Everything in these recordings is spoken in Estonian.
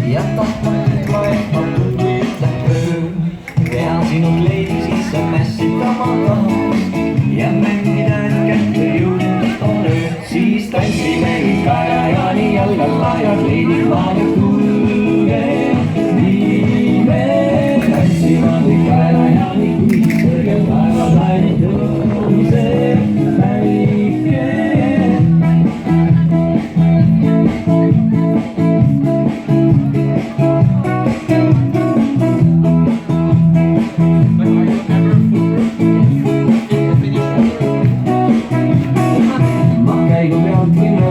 ja tahtma, et ma tunnistan öö. Vean sinult leidi sisse mässitama tahaks ja mängida, et kätte jõudnud on öö. Siis tantsime kõik kaelajani jalgal laiad, leidid maad ja tulge viime. Tantsime kõik kaelajani, kui kõrgel taevad ainult tõuseb päike.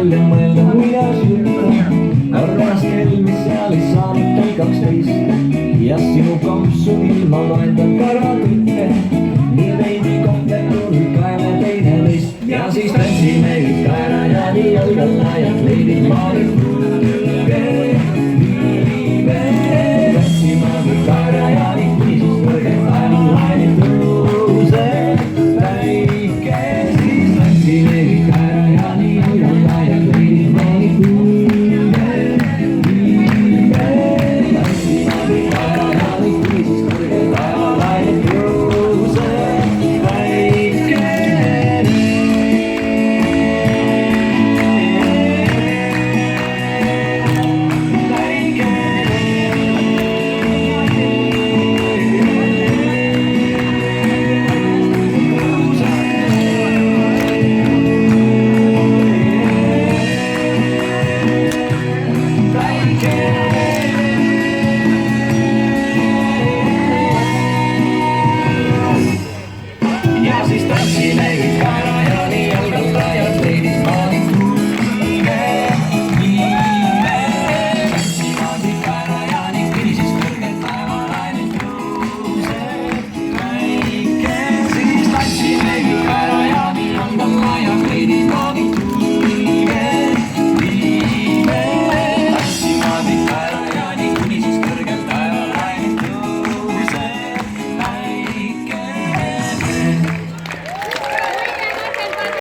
Ja mõelda kuidas juhta arvas kell, mis seal ei saanud kell 12 ja sinu kampsud ilma loendab karatütte. Nii veidi kompletuuri kaeme teineteist ja siis tantsime kõik kaelajani jalgal laiad, leidid maad.